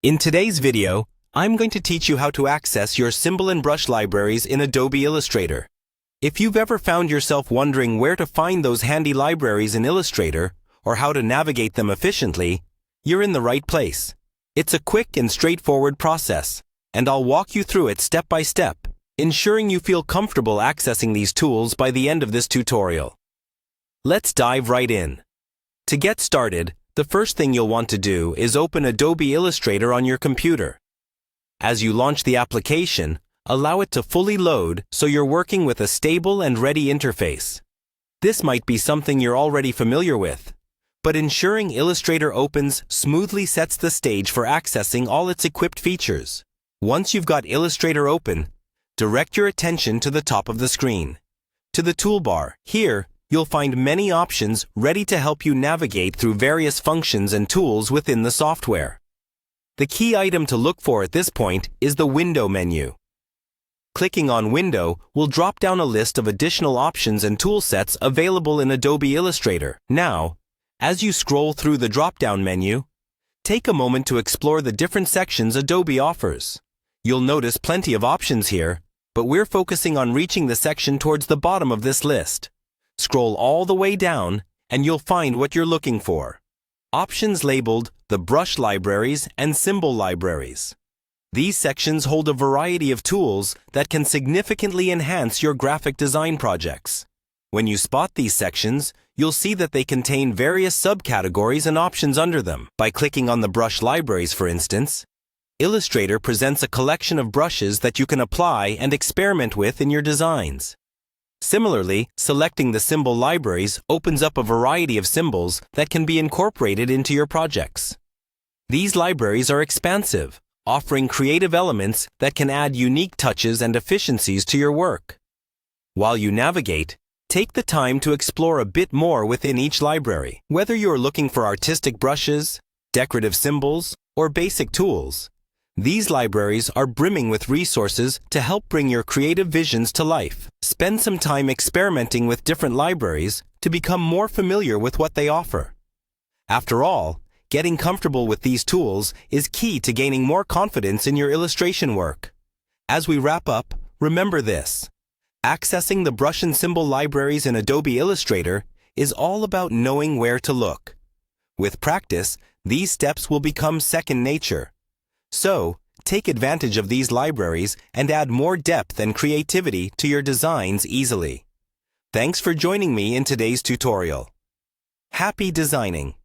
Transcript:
In today's video, I'm going to teach you how to access your symbol and brush libraries in Adobe Illustrator. If you've ever found yourself wondering where to find those handy libraries in Illustrator or how to navigate them efficiently, you're in the right place. It's a quick and straightforward process, and I'll walk you through it step by step, ensuring you feel comfortable accessing these tools by the end of this tutorial. Let's dive right in. To get started, the first thing you'll want to do is open Adobe Illustrator on your computer. As you launch the application, allow it to fully load so you're working with a stable and ready interface. This might be something you're already familiar with, but ensuring Illustrator opens smoothly sets the stage for accessing all its equipped features. Once you've got Illustrator open, direct your attention to the top of the screen. To the toolbar. Here, you'll find many options ready to help you navigate through various functions and tools within the software. The key item to look for at this point is the Window menu. Clicking on Window will drop down a list of additional options and toolsets available in Adobe Illustrator. Now, as you scroll through the drop-down menu, take a moment to explore the different sections Adobe offers. You'll notice plenty of options here, but we're focusing on reaching the section towards the bottom of this list. Scroll all the way down, and you'll find what you're looking for. Options labeled the Brush Libraries and Symbol Libraries. These sections hold a variety of tools that can significantly enhance your graphic design projects. When you spot these sections, you'll see that they contain various subcategories and options under them. By clicking on the Brush Libraries, for instance, Illustrator presents a collection of brushes that you can apply and experiment with in your designs. Similarly, selecting the Symbol Libraries opens up a variety of symbols that can be incorporated into your projects. These libraries are expansive, offering creative elements that can add unique touches and efficiencies to your work. While you navigate, take the time to explore a bit more within each library. Whether you're looking for artistic brushes, decorative symbols, or basic tools, these libraries are brimming with resources to help bring your creative visions to life. Spend some time experimenting with different libraries to become more familiar with what they offer. After all, getting comfortable with these tools is key to gaining more confidence in your illustration work. As we wrap up, remember this: accessing the brush and symbol libraries in Adobe Illustrator is all about knowing where to look. With practice, these steps will become second nature. So, take advantage of these libraries and add more depth and creativity to your designs easily. Thanks for joining me in today's tutorial. Happy designing!